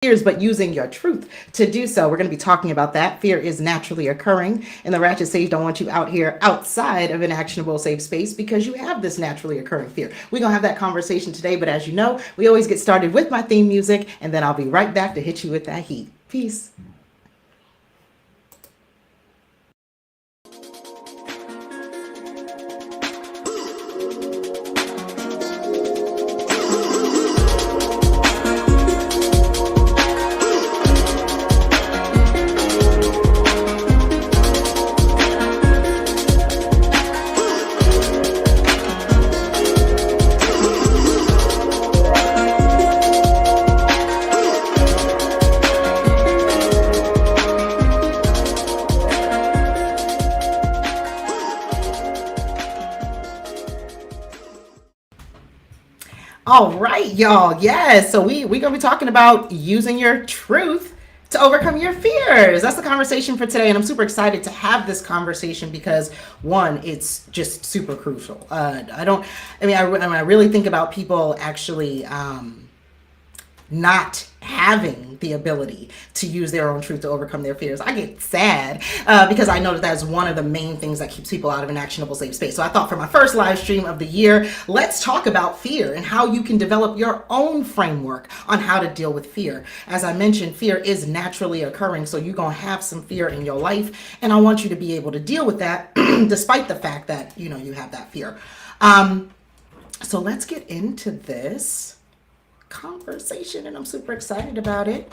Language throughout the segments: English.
fears, but using your truth to do so. We're going to be talking about that. Fear is naturally occurring, and the Ratchet Sage don't want you out here outside of an actionable safe space because you have this naturally occurring fear. We're going to have that conversation today, but as you know, we always get started with my theme music, and then I'll be right back to hit you with that heat. Peace. All right, y'all. Yes. So we're going to be talking about using your truth to overcome your fears. That's the conversation for today. And I'm super excited to have this conversation because one, it's just super crucial. I really think about people actually, not having the ability to use their own truth to overcome their fears. I get sad because I know that that's one of the main things that keeps people out of an actionable safe space. So I thought for my first live stream of the year, let's talk about fear and how you can develop your own framework on how to deal with fear. As I mentioned, fear is naturally occurring, so you're going to have some fear in your life, and I want you to be able to deal with that despite the fact that, you have that fear. So let's get into this conversation, and I'm super excited about it.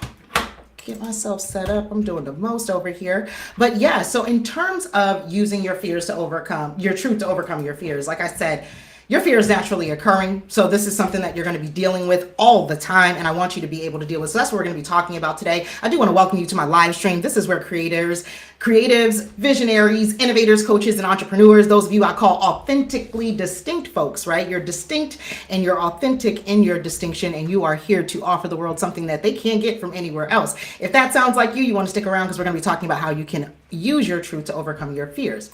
Get myself set up. I'm doing the most over here. But yeah, so in terms of using your fears to overcome your truth to overcome your fears, like I said, your fear is naturally occurring. So this is something that you're going to be dealing with all the time, and I want you to be able to deal with. So that's what we're going to be talking about today. I do want to welcome you to my live stream. This is where creatives, visionaries, innovators, coaches, and entrepreneurs, those of you I call authentically distinct folks, right? You're distinct and you're authentic in your distinction, and you are here to offer the world something that they can't get from anywhere else. If that sounds like you want to stick around because we're going to be talking about how you can use your truth to overcome your fears.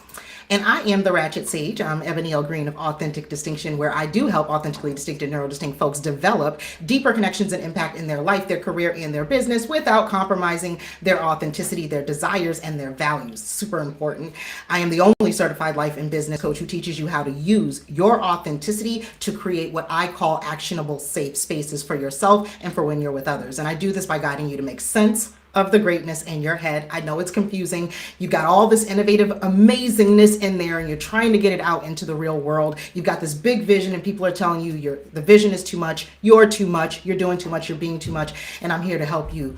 And I am the Ratchet Sage. I'm Ebony L. Green of Authentic Distinction, where I do help authentically distinct and neurodistinct folks develop deeper connections and impact in their life, their career, and their business without compromising their authenticity, their desires, and their values. Super important. I am the only certified life and business coach who teaches you how to use your authenticity to create what I call actionable safe spaces for yourself and for when you're with others. And I do this by guiding you to make sense of the greatness in your head. I know it's confusing. You got all this innovative amazingness in there and you're trying to get it out into the real world. You've got this big vision and people are telling you the vision is too much, you're too much, you're doing too much, you're being too much. And I'm here to help you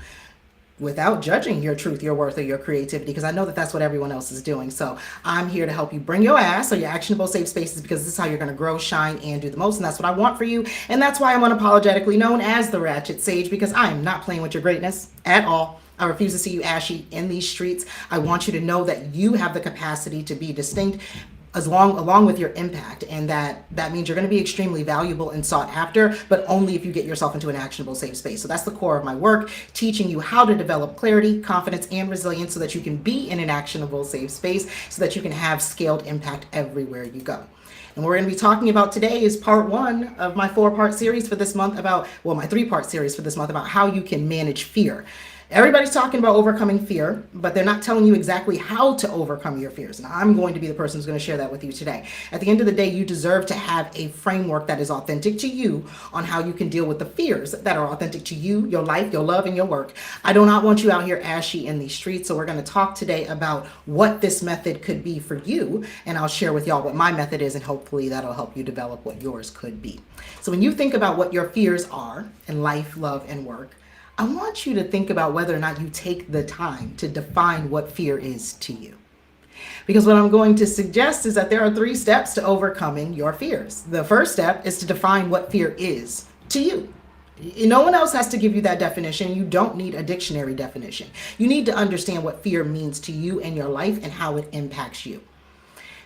without judging your truth, your worth, or your creativity, because I know that that's what everyone else is doing. So I'm here to help you bring your ass or your actionable safe spaces, because this is how you're going to grow, shine, and do the most. And that's what I want for you. And that's why I'm unapologetically known as the Ratchet Sage, because I am not playing with your greatness at all. I refuse to see you ashy in these streets. I want you to know that you have the capacity to be distinct along with your impact, and that means you're going to be extremely valuable and sought after, but only if you get yourself into an actionable safe space. So that's the core of my work, teaching you how to develop clarity, confidence, and resilience so that you can be in an actionable safe space, so that you can have scaled impact everywhere you go. And what we're going to be talking about today is part one of my 4-part series for this month my 3-part series for this month about how you can manage fear. Everybody's talking about overcoming fear, but they're not telling you exactly how to overcome your fears. And I'm going to be the person who's going to share that with you today. At the end of the day, you deserve to have a framework that is authentic to you on how you can deal with the fears that are authentic to you, your life, your love, and your work. I do not want you out here ashy in these streets. So we're going to talk today about what this method could be for you. And I'll share with y'all what my method is, and hopefully that'll help you develop what yours could be. So when you think about what your fears are in life, love, and work, I want you to think about whether or not you take the time to define what fear is to you. Because what I'm going to suggest is that there are 3 steps to overcoming your fears. The first step is to define what fear is to you. No one else has to give you that definition. You don't need a dictionary definition. You need to understand what fear means to you and your life and how it impacts you.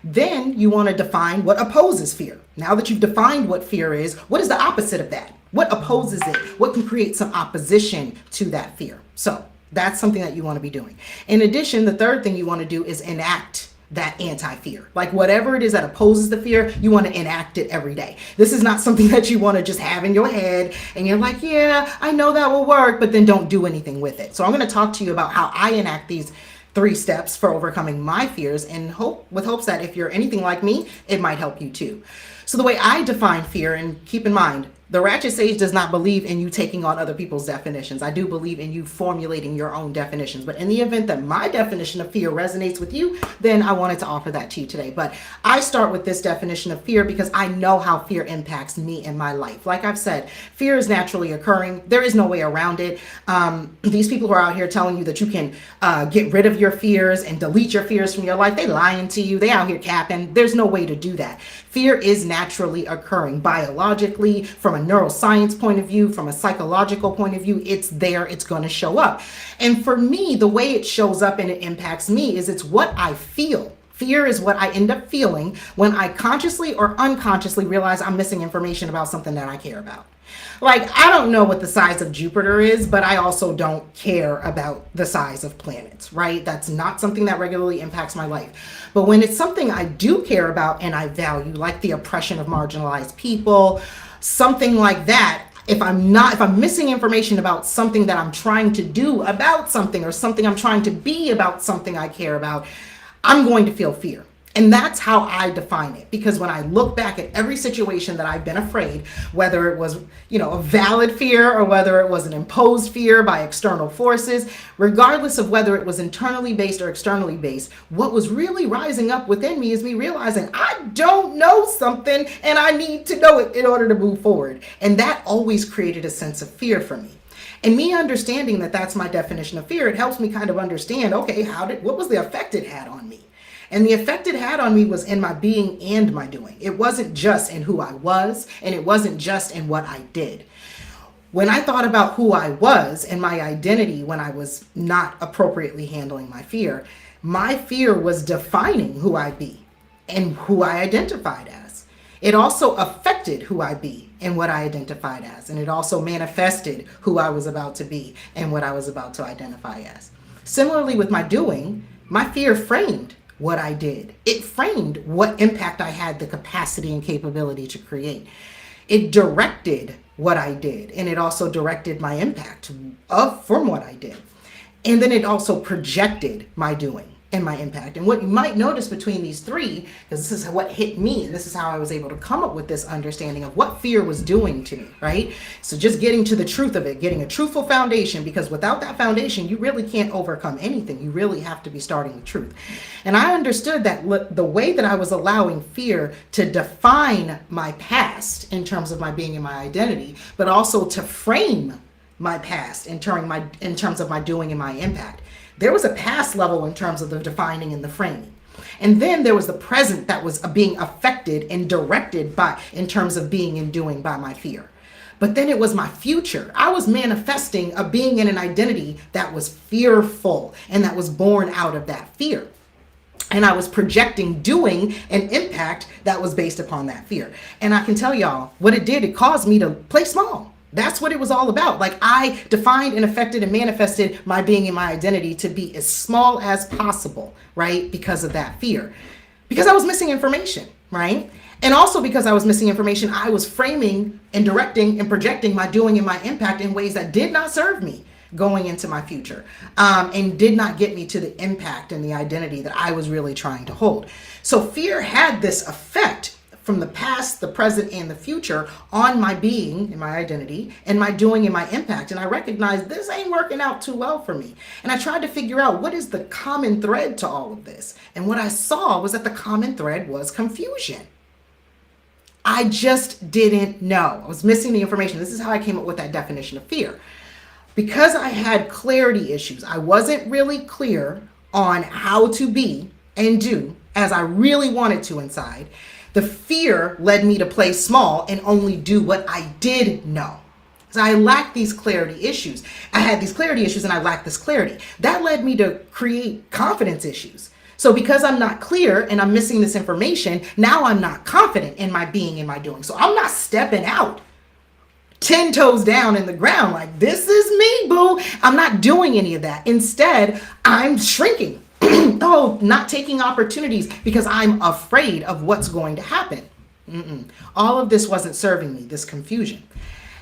Then you want to define what opposes fear. Now that you've defined what fear is, what is the opposite of that? What opposes it? What can create some opposition to that fear? So that's something that you want to be doing. In addition, the third thing you want to do is enact that anti-fear. Like whatever it is that opposes the fear, you want to enact it every day. This is not something that you want to just have in your head and you're like, yeah, I know that will work, but then don't do anything with it. So I'm going to talk to you about how I enact these 3 steps for overcoming my fears, and with hopes that if you're anything like me, it might help you too. So the way I define fear, and keep in mind, the Ratchet Sage does not believe in you taking on other people's definitions. I do believe in you formulating your own definitions. But in the event that my definition of fear resonates with you, then I wanted to offer that to you today. But I start with this definition of fear because I know how fear impacts me in my life. Like I've said, fear is naturally occurring. There is no way around it. These people who are out here telling you that you can get rid of your fears and delete your fears from your life, they lying to you. They out here capping. There's no way to do that. Fear is naturally occurring biologically, from a neuroscience point of view, from a psychological point of view. It's there, it's going to show up. And for me, the way it shows up and it impacts me is it's what I feel. Fear is what I end up feeling when I consciously or unconsciously realize I'm missing information about something that I care about. Like, I don't know what the size of Jupiter is, but I also don't care about the size of planets, right? That's not something that regularly impacts my life. But when it's something I do care about and I value, like the oppression of marginalized people, something like that, if I'm missing information about something that I'm trying to do about something, or something I'm trying to be about something I care about, I'm going to feel fear. And that's how I define it. Because when I look back at every situation that I've been afraid, whether it was, a valid fear or whether it was an imposed fear by external forces, regardless of whether it was internally based or externally based, what was really rising up within me is me realizing I don't know something and I need to know it in order to move forward. And that always created a sense of fear for me. And me understanding that that's my definition of fear, it helps me kind of understand, okay, what was the effect it had on me? And the effect it had on me was in my being and my doing. It wasn't just in who I was, and it wasn't just in what I did. When I thought about who I was and my identity when I was not appropriately handling my fear was defining who I be and who I identified as. It also affected who I be and what I identified as. And it also manifested who I was about to be and what I was about to identify as. Similarly with my doing, my fear framed what I did. It framed what impact I had the capacity and capability to create. It directed what I did, and it also directed my impact from what I did. And then it also projected my doing and my impact. And what you might notice between these 3, because this is what hit me, and this is how I was able to come up with this understanding of what fear was doing to me, right? So just getting to the truth of it, getting a truthful foundation, because without that foundation, you really can't overcome anything. You really have to be starting with truth. And I understood that the way that I was allowing fear to define my past in terms of my being and my identity, but also to frame my past in terms of my doing and my impact. There was a past level in terms of the defining and the framing. And then there was the present that was being affected and directed in terms of being and doing by my fear. But then it was my future. I was manifesting a being and an identity that was fearful and that was born out of that fear. And I was projecting doing an impact that was based upon that fear. And I can tell y'all what it did. It caused me to play small. That's what it was all about. Like, I defined and affected and manifested my being and my identity to be as small as possible, right? Because of that fear. Because I was missing information, right? And also because I was missing information, I was framing and directing and projecting my doing and my impact in ways that did not serve me going into my future, and did not get me to the impact and the identity that I was really trying to hold. So fear had this effect from the past, the present, and the future on my being and my identity and my doing and my impact. And I recognized this ain't working out too well for me. And I tried to figure out what is the common thread to all of this. And what I saw was that the common thread was confusion. I just didn't know. I was missing the information. This is how I came up with that definition of fear. Because I had clarity issues, I wasn't really clear on how to be and do as I really wanted to inside. The fear led me to play small and only do what I did know. So I lacked these clarity issues. I had these clarity issues and I lacked this clarity. That led me to create confidence issues. So because I'm not clear and I'm missing this information, now I'm not confident in my being and my doing. So I'm not stepping out 10 toes down in the ground like, this is me, boo. I'm not doing any of that. Instead, I'm shrinking. Oh, not taking opportunities because I'm afraid of what's going to happen. All of this wasn't serving me, this confusion.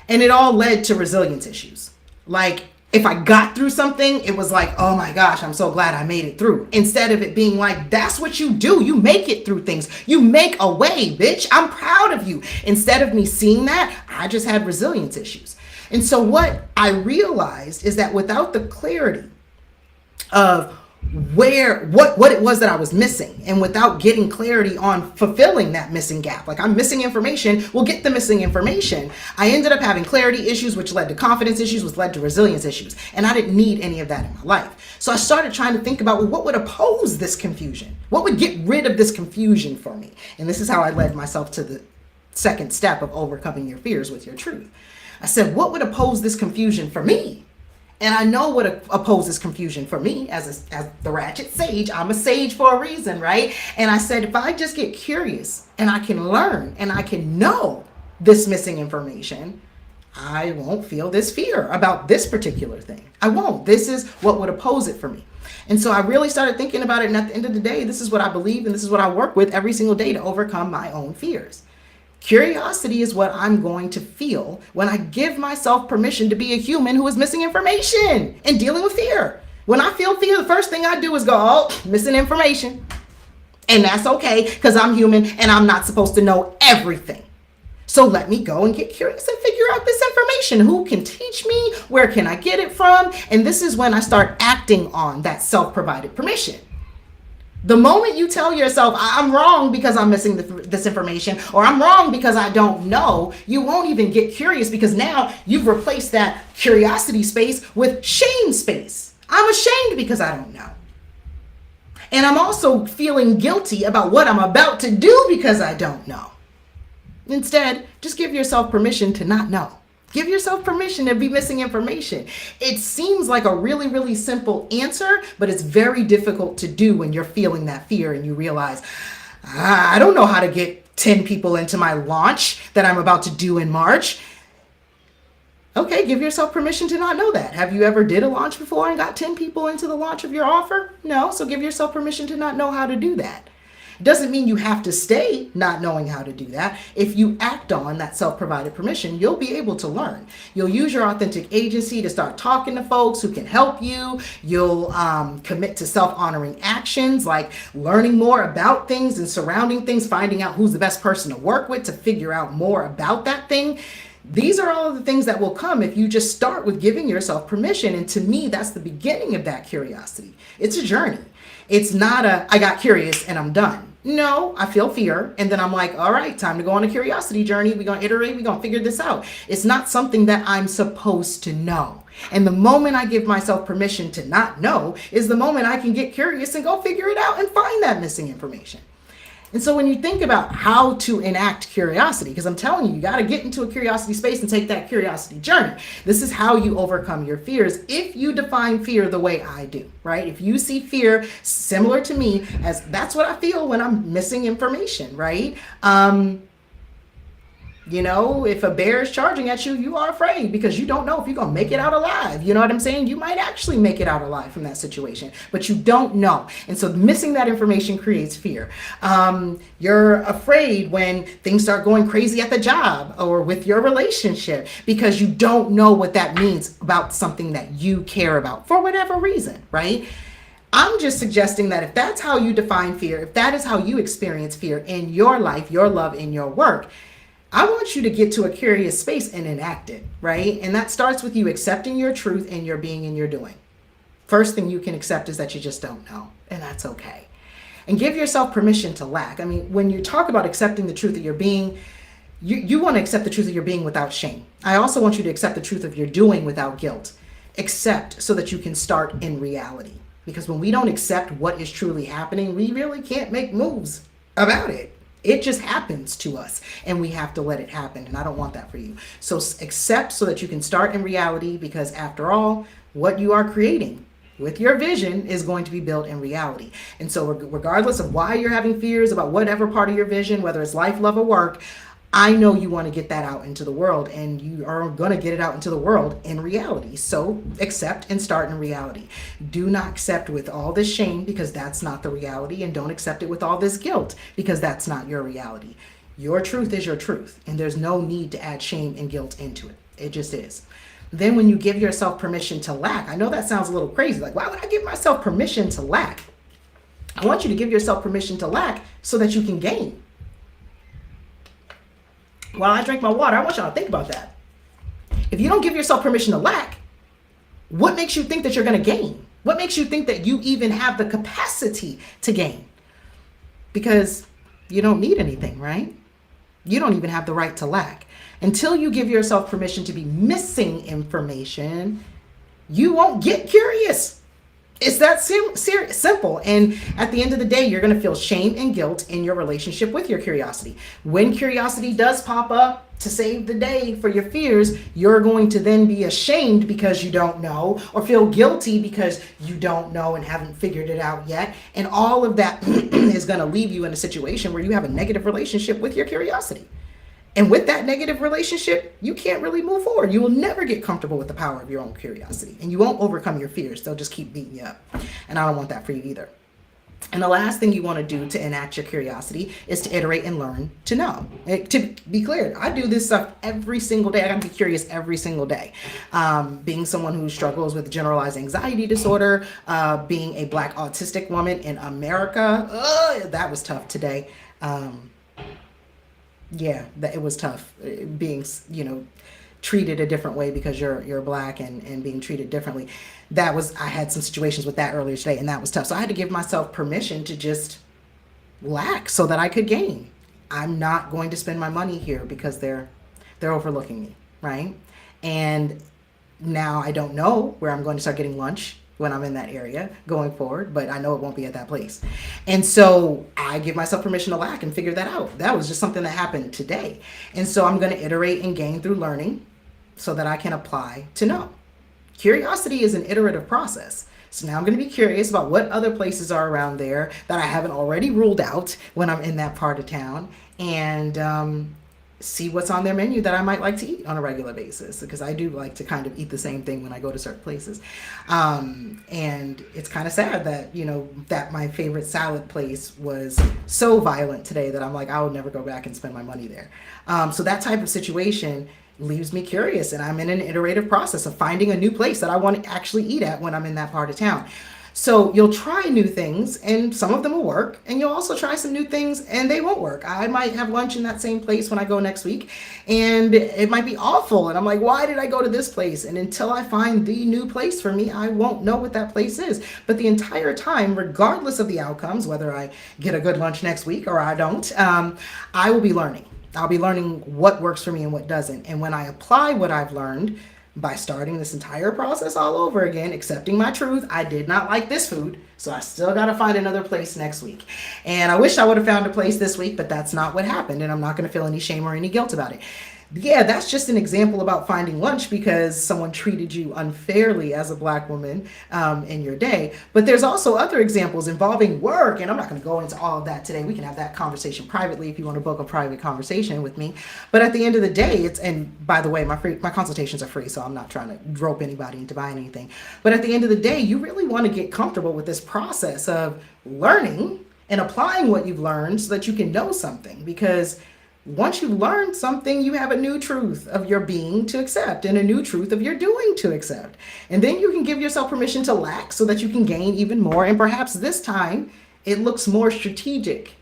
And it all led to resilience issues. Like, if I got through something, it was like, oh my gosh, I'm so glad I made it through. Instead of it being like, that's what you do. You make it through things. You make a way, bitch. I'm proud of you. Instead of me seeing that, I just had resilience issues. And so what I realized is that without the clarity of what it was that I was missing, and without getting clarity on fulfilling that missing gap, like I'm missing information, we'll get the missing information. I ended up having clarity issues, which led to confidence issues, which led to resilience issues. And I didn't need any of that in my life. So I started trying to think about, well, what would oppose this confusion? What would get rid of this confusion for me? And this is how I led myself to the second step of overcoming your fears with your truth. I said, what would oppose this confusion for me? And I know what opposes confusion for me as the Ratchet Sage. I'm a sage for a reason, right? And I said, if I just get curious and I can learn and I can know this missing information, I won't feel this fear about this particular thing. I won't. This is what would oppose it for me. And so I really started thinking about it. And at the end of the day, this is what I believe and this is what I work with every single day to overcome my own fears. Curiosity is what I'm going to feel when I give myself permission to be a human who is missing information and dealing with fear. When I feel fear, the first thing I do is go, oh, missing information. And that's okay because I'm human and I'm not supposed to know everything. So let me go and get curious and figure out this information. Who can teach me? Where can I get it from? And this is when I start acting on that self-provided permission. The moment you tell yourself, I'm wrong because I'm missing this information, or I'm wrong because I don't know, you won't even get curious because now you've replaced that curiosity space with shame space. I'm ashamed because I don't know. And I'm also feeling guilty about what I'm about to do because I don't know. Instead, just give yourself permission to not know. Give yourself permission to be missing information. It seems like a really, really simple answer, but it's very difficult to do when you're feeling that fear and you realize, I don't know how to get 10 people into my launch that I'm about to do in March. Okay, give yourself permission to not know that. Have you ever did a launch before and got 10 people into the launch of your offer? No, so give yourself permission to not know how to do that. Doesn't mean you have to stay not knowing how to do that. If you act on that self-provided permission, you'll be able to learn. You'll use your authentic agency to start talking to folks who can help you. You'll commit to self-honoring actions like learning more about things and surrounding things, finding out who's the best person to work with to figure out more about that thing. These are all of the things that will come if you just start with giving yourself permission. And to me, that's the beginning of that curiosity. It's a journey. It's not I got curious and I'm done. No, I feel fear. And then I'm like, all right, time to go on a curiosity journey. We're going to iterate. We're going to figure this out. It's not something that I'm supposed to know. And the moment I give myself permission to not know is the moment I can get curious and go figure it out and find that missing information. And so when you think about how to enact curiosity, because I'm telling you, you got to get into a curiosity space and take that curiosity journey. This is how you overcome your fears if you define fear the way I do, right? If you see fear similar to me as that's what I feel when I'm missing information, right? You know, if a bear is charging at you, you are afraid because you don't know if you're going to make it out alive. You know what I'm saying? You might actually make it out alive from that situation, but you don't know. And so missing that information creates fear. You're afraid when things start going crazy at the job or with your relationship because you don't know what that means about something that you care about for whatever reason, right? I'm just suggesting that if that's how you define fear, if that is how you experience fear in your life, your love, in your work, I want you to get to a curious space and enact it, right? And that starts with you accepting your truth and your being and your doing. First thing you can accept is that you just don't know, and that's okay. And give yourself permission to lack. I mean, when you talk about accepting the truth of your being, you want to accept the truth of your being without shame. I also want you to accept the truth of your doing without guilt. Accept so that you can start in reality. Because when we don't accept what is truly happening, we really can't make moves about it. It just happens to us and we have to let it happen. And I don't want that for you. So accept so that you can start in reality, because after all, what you are creating with your vision is going to be built in reality. And so regardless of why you're having fears about whatever part of your vision, whether it's life, love, or work, I know you want to get that out into the world, and you are going to get it out into the world in reality. So accept and start in reality. Do not accept with all this shame, because that's not the reality, and don't accept it with all this guilt, because that's not your reality. Your truth is your truth, and there's no need to add shame and guilt into it. It just is. Then when you give yourself permission to lack, I know that sounds a little crazy. Like, why would I give myself permission to lack? I want you to give yourself permission to lack so that you can gain. While I drink my water, I want y'all to think about that. If you don't give yourself permission to lack, what makes you think that you're going to gain? What makes you think that you even have the capacity to gain? Because you don't need anything, right? You don't even have the right to lack. Until you give yourself permission to be missing information, you won't get curious. It's that simple. And at the end of the day, you're going to feel shame and guilt in your relationship with your curiosity. When curiosity does pop up to save the day for your fears, you're going to then be ashamed because you don't know, or feel guilty because you don't know and haven't figured it out yet. And all of that is going to leave you in a situation where you have a negative relationship with your curiosity. And with that negative relationship, you can't really move forward. You will never get comfortable with the power of your own curiosity, and you won't overcome your fears. They'll just keep beating you up. And I don't want that for you either. And the last thing you want to do to enact your curiosity is to iterate and learn to know. To be clear, I do this stuff every single day. I got to be curious every single day. Being someone who struggles with generalized anxiety disorder, being a Black autistic woman in America, that was tough today. That it was tough being, treated a different way because you're Black and being treated differently. I had some situations with that earlier today, and that was tough. So I had to give myself permission to just lack so that I could gain. I'm not going to spend my money here because they're overlooking me, right? And now I don't know where I'm going to start getting lunch when I'm in that area going forward, but I know it won't be at that place. And so I give myself permission to lack and figure that out. That was just something that happened today. And so I'm going to iterate and gain through learning so that I can apply to know. Curiosity is an iterative process. So now I'm going to be curious about what other places are around there that I haven't already ruled out when I'm in that part of town, and see what's on their menu that I might like to eat on a regular basis, because I do like to kind of eat the same thing when I go to certain places. And it's kind of sad that, that my favorite salad place was so violent today that I'm like, I will never go back and spend my money there. So that type of situation leaves me curious, and I'm in an iterative process of finding a new place that I want to actually eat at when I'm in that part of town. So you'll try new things, and some of them will work, and you'll also try some new things and they won't work. I might have lunch in that same place when I go next week, and it might be awful, and I'm like, why did I go to this place? And until I find the new place for me, I won't know what that place is. But the entire time, regardless of the outcomes, whether I get a good lunch next week or I don't, I will be learning. I'll be learning what works for me and what doesn't. And when I apply what I've learned by starting this entire process all over again, accepting my truth, I did not like this food, so I still got to find another place next week. And I wish I would have found a place this week, but that's not what happened, and I'm not going to feel any shame or any guilt about it. Yeah, that's just an example about finding lunch because someone treated you unfairly as a Black woman in your day. But there's also other examples involving work, and I'm not going to go into all of that today. We can have that conversation privately if you want to book a private conversation with me. But at the end of the day, and by the way, my consultations are free, so I'm not trying to rope anybody into buying anything. But at the end of the day, you really want to get comfortable with this process of learning and applying what you've learned so that you can know something, because once you've learned something, you have a new truth of your being to accept and a new truth of your doing to accept. And then you can give yourself permission to lack so that you can gain even more. And perhaps this time it looks more strategic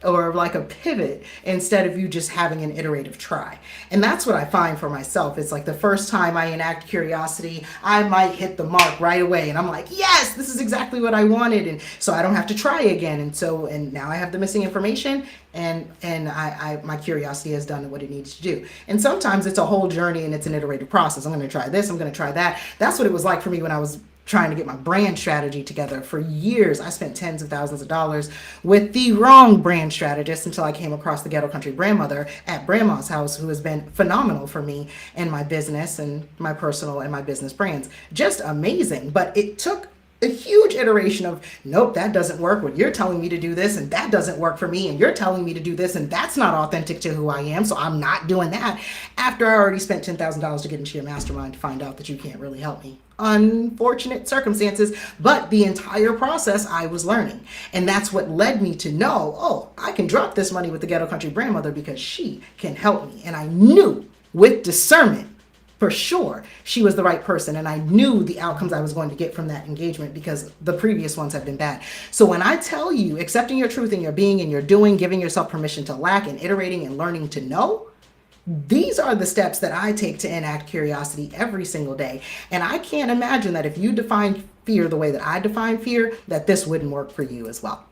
or like a pivot instead of you just having an iterative try. And that's what I find for myself. It's like the first time I enact curiosity, I might hit the mark right away. And I'm like, yes, this is exactly what I wanted. And so I don't have to try again. And now I have the missing information, and my curiosity has done what it needs to do. And sometimes it's a whole journey and it's an iterative process. I'm going to try this, I'm going to try that. That's what it was like for me when I was trying to get my brand strategy together. For years, I spent tens of thousands of dollars with the wrong brand strategist until I came across the Ghetto Country Grandmother at Grandma's house, who has been phenomenal for me and my business and my personal and my business brands. Just amazing. But it took a huge iteration of, nope, that doesn't work. Well, you're telling me to do this and that doesn't work for me. And you're telling me to do this and that's not authentic to who I am. So I'm not doing that after I already spent $10,000 to get into your mastermind to find out that you can't really help me. Unfortunate circumstances, but the entire process I was learning. And that's what led me to know, oh, I can drop this money with the ghetto country grandmother because she can help me. And I knew with discernment, for sure, she was the right person. And I knew the outcomes I was going to get from that engagement because the previous ones have been bad. So when I tell you accepting your truth in your being and your doing, giving yourself permission to lack and iterating and learning to know, these are the steps that I take to enact curiosity every single day. And I can't imagine that if you define fear the way that I define fear, that this wouldn't work for you as well.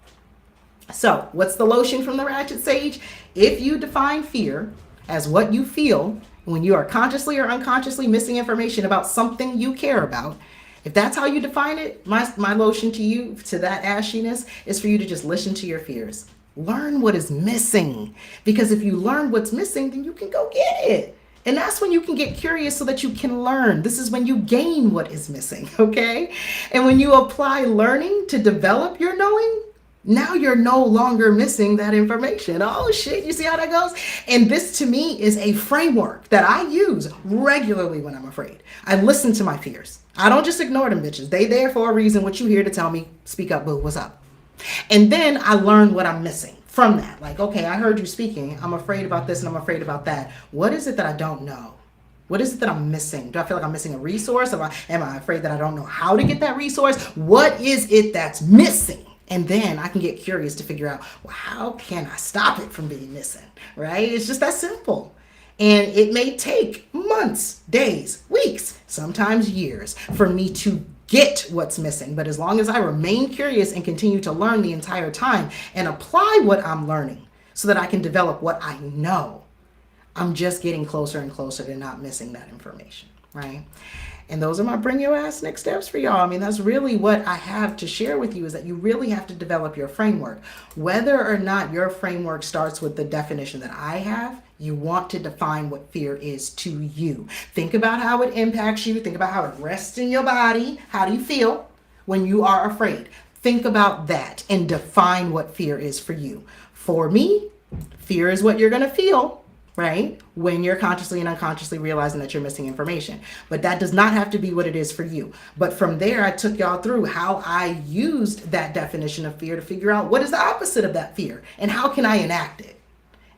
So what's the lotion from the Ratchet Sage? If you define fear as what you feel when you are consciously or unconsciously missing information about something you care about, if that's how you define it, my lotion to you, to that ashiness, is for you to just listen to your fears. Learn what is missing, because if you learn what's missing, then you can go get it. And that's when you can get curious so that you can learn. This is when you gain what is missing, okay? And when you apply learning to develop your knowing, now you're no longer missing that information. Oh shit, you see how that goes? And this to me is a framework that I use regularly when I'm afraid. I listen to my fears. I don't just ignore them bitches. They there for a reason. What you here to tell me, speak up, boo, what's up? And then I learn what I'm missing from that. Like, okay, I heard you speaking. I'm afraid about this and I'm afraid about that. What is it that I don't know? What is it that I'm missing? Do I feel like I'm missing a resource? Am I afraid that I don't know how to get that resource? What is it that's missing? And then I can get curious to figure out, well, how can I stop it from being missing, right? It's just that simple. And it may take months, days, weeks, sometimes years for me to get what's missing. But as long as I remain curious and continue to learn the entire time and apply what I'm learning so that I can develop what I know, I'm just getting closer and closer to not missing that information, right? And those are my bring your ass next steps for y'all. I mean, that's really what I have to share with you, is that you really have to develop your framework. Whether or not your framework starts with the definition that I have, you want to define what fear is to you. Think about how it impacts you. Think about how it rests in your body. How do you feel when you are afraid? Think about that and define what fear is for you. For me, fear is what you're going to feel, right? When you're consciously and unconsciously realizing that you're missing information. But that does not have to be what it is for you. But from there, I took y'all through how I used that definition of fear to figure out what is the opposite of that fear and how can I enact it.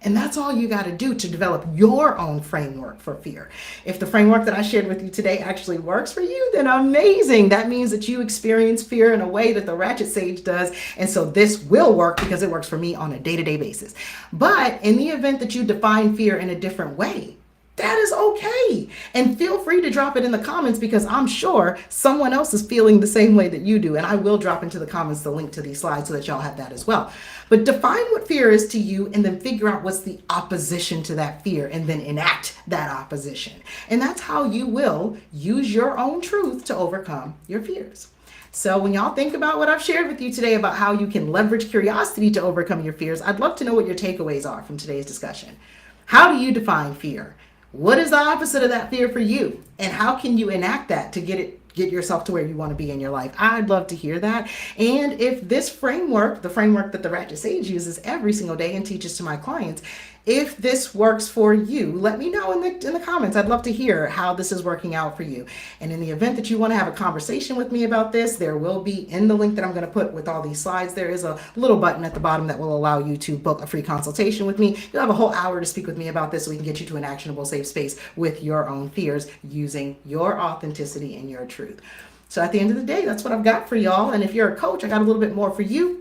And that's all you got to do to develop your own framework for fear. If the framework that I shared with you today actually works for you, then amazing. That means that you experience fear in a way that the Ratchet Sage does. And so this will work because it works for me on a day-to-day basis. But in the event that you define fear in a different way, that is okay. And feel free to drop it in the comments, because I'm sure someone else is feeling the same way that you do. And I will drop into the comments the link to these slides so that y'all have that as well. But define what fear is to you and then figure out what's the opposition to that fear and then enact that opposition. And that's how you will use your own truth to overcome your fears. So when y'all think about what I've shared with you today about how you can leverage curiosity to overcome your fears, I'd love to know what your takeaways are from today's discussion. How do you define fear? What is the opposite of that fear for you? And how can you enact that to get yourself to where you want to be in your life? I'd love to hear that. And if this framework, the framework that the Ratchet Sage uses every single day and teaches to my clients, if this works for you, let me know in the comments. I'd love to hear how this is working out for you. And in the event that you want to have a conversation with me about this, there will be, in the link that I'm going to put with all these slides, there is a little button at the bottom that will allow you to book a free consultation with me. You'll have a whole hour to speak with me about this so we can get you to an actionable, safe space with your own fears using your authenticity and your truth. So at the end of the day, that's what I've got for y'all. And if you're a coach, I got a little bit more for you,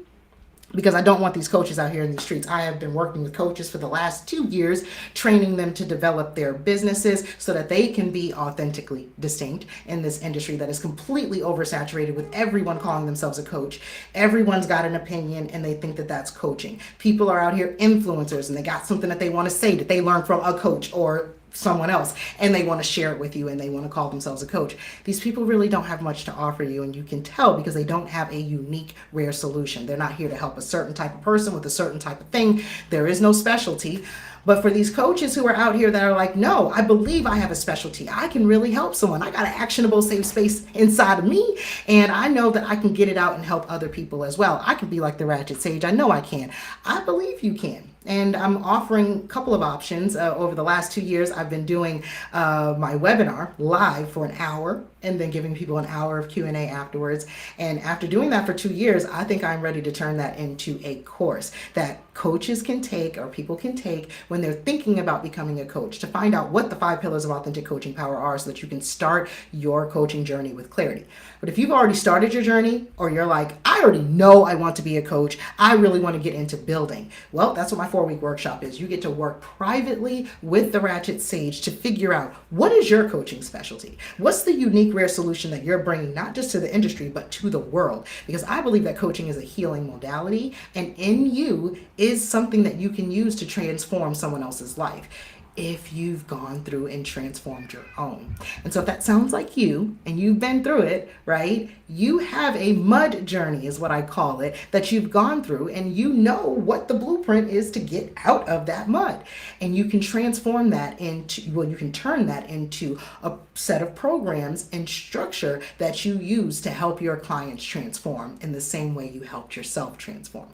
because I don't want these coaches out here in the streets. I have been working with coaches for the last 2 years, training them to develop their businesses so that they can be authentically distinct in this industry that is completely oversaturated with everyone calling themselves a coach. Everyone's got an opinion and they think that that's coaching. People are out here influencers and they got something that they want to say that they learned from a coach or someone else, and they want to share it with you and they want to call themselves a coach. These people really don't have much to offer you, and you can tell because they don't have a unique, rare solution. They're not here to help a certain type of person with a certain type of thing. There is no specialty, But for these coaches who are out here that are like, no, I believe I have a specialty. I can really help someone. I got an actionable safe space inside of me, and I know that I can get it out and help other people as well. I can be like the Ratchet Sage. I know I can. I believe you can. And I'm offering a couple of options. Over the last 2 years, I've been doing my webinar live for an hour and then giving people an hour of Q&A afterwards. And after doing that for 2 years, I think I'm ready to turn that into a course that coaches can take, or people can take, when they're thinking about becoming a coach, to find out what the 5 pillars of authentic coaching power are, so that you can start your coaching journey with clarity. But if you've already started your journey, or you're like, I already know I want to be a coach, I really want to get into building, well, that's what my 4-week workshop is. You get to work privately with the Ratchet Sage to figure out, what is your coaching specialty? What's the unique, rare solution that you're bringing, not just to the industry, but to the world? Because I believe that coaching is a healing modality, and in you is something that you can use to transform someone else's life, if you've gone through and transformed your own. And so if that sounds like you, and you've been through it, right, you have a mud journey, is what I call it, that you've gone through, and you know what the blueprint is to get out of that mud. And you can transform that into, well, you can turn that into a set of programs and structure that you use to help your clients transform in the same way you helped yourself transform.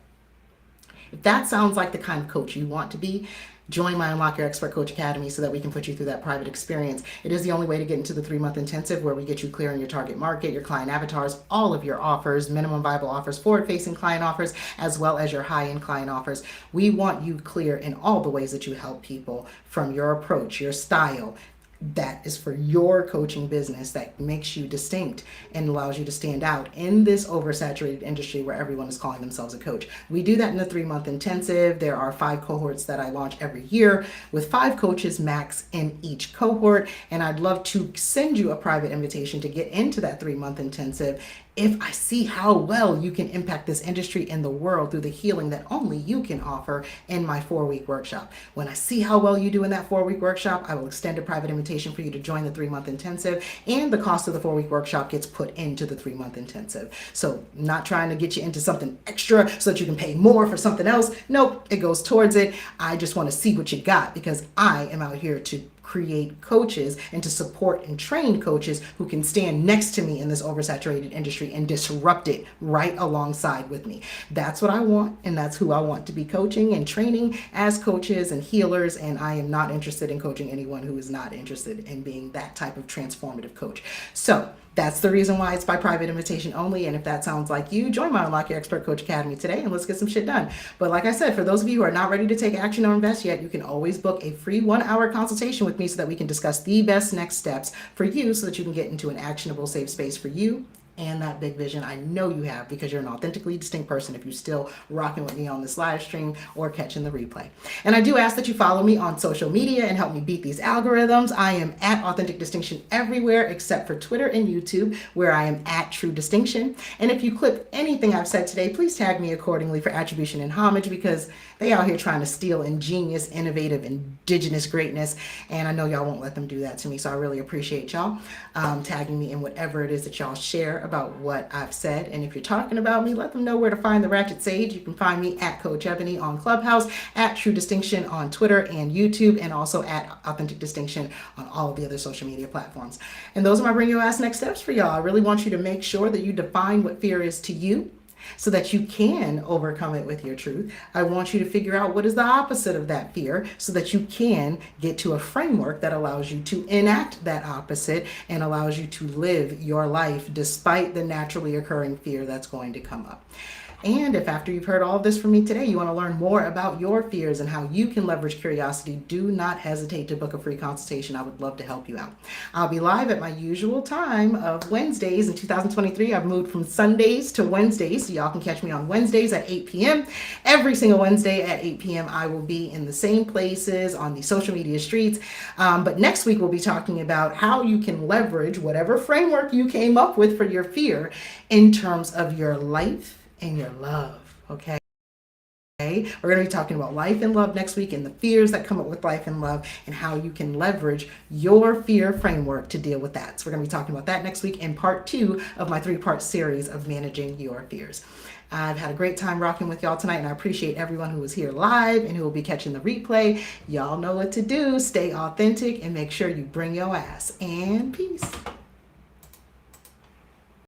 If that sounds like the kind of coach you want to be, join my Unlock Your Expert Coach Academy so that we can put you through that private experience. It is the only way to get into the 3-month intensive, where we get you clear on your target market, your client avatars, all of your offers, minimum viable offers, forward-facing client offers, as well as your high-end client offers. We want you clear in all the ways that you help people, from your approach, your style, that is for your coaching business, that makes you distinct and allows you to stand out in this oversaturated industry where everyone is calling themselves a coach. We do that in the 3-month intensive. There are 5 cohorts that I launch every year, with 5 coaches max in each cohort. And I'd love to send you a private invitation to get into that 3-month intensive if I see how well you can impact this industry and the world through the healing that only you can offer in my 4-week workshop. When I see how well you do in that 4-week workshop, I will extend a private invitation for you to join the 3-month intensive, and the cost of the 4-week workshop gets put into the 3-month intensive. So not trying to get you into something extra so that you can pay more for something else. Nope, it goes towards it. I just want to see what you got, because I am out here to create coaches and to support and train coaches who can stand next to me in this oversaturated industry and disrupt it right alongside with me. That's what I want, and that's who I want to be coaching and training as coaches and healers. And I am not interested in coaching anyone who is not interested in being that type of transformative coach. So that's the reason why it's by private invitation only. And if that sounds like you, join my Unlock Your Expert Coach Academy today, and let's get some shit done. But like I said, for those of you who are not ready to take action or invest yet, you can always book a free 1-hour consultation with me so that we can discuss the best next steps for you, so that you can get into an actionable, safe space for you and that big vision I know you have, because you're an authentically distinct person if you're still rocking with me on this live stream or catching the replay. And I do ask that you follow me on social media and help me beat these algorithms. I am at Authentic Distinction everywhere except for Twitter and YouTube, where I am at True Distinction. And if you clip anything I've said today, please tag me accordingly for attribution and homage, because they out here trying to steal ingenious, innovative, indigenous greatness, and I know y'all won't let them do that to me. So I really appreciate y'all tagging me in whatever it is that y'all share about what I've said. And if you're talking about me, let them know where to find the Ratchet Sage. You can find me at Coach Ebony on Clubhouse, at True Distinction on Twitter and YouTube, and also at Authentic Distinction on all of the other social media platforms. And those are my Bring Your Ass Next Steps for y'all. I really want you to make sure that you define what fear is to you, so that you can overcome it with your truth. I want you to figure out what is the opposite of that fear, so that you can get to a framework that allows you to enact that opposite and allows you to live your life despite the naturally occurring fear that's going to come up. And if after you've heard all of this from me today, you want to learn more about your fears and how you can leverage curiosity, do not hesitate to book a free consultation. I would love to help you out. I'll be live at my usual time of Wednesdays. In 2023, I've moved from Sundays to Wednesdays, so y'all can catch me on Wednesdays at 8 p.m. Every single Wednesday at 8 p.m. I will be in the same places on the social media streets. But next week, we'll be talking about how you can leverage whatever framework you came up with for your fear in terms of your life and your love, okay? We're going to be talking about life and love next week and the fears that come up with life and love and how you can leverage your fear framework to deal with that. So we're going to be talking about that next week in part 2 of my 3-part series of managing your fears. I've had a great time rocking with y'all tonight, and I appreciate everyone who was here live and who will be catching the replay. Y'all know what to do. Stay authentic and make sure you bring your ass. And peace.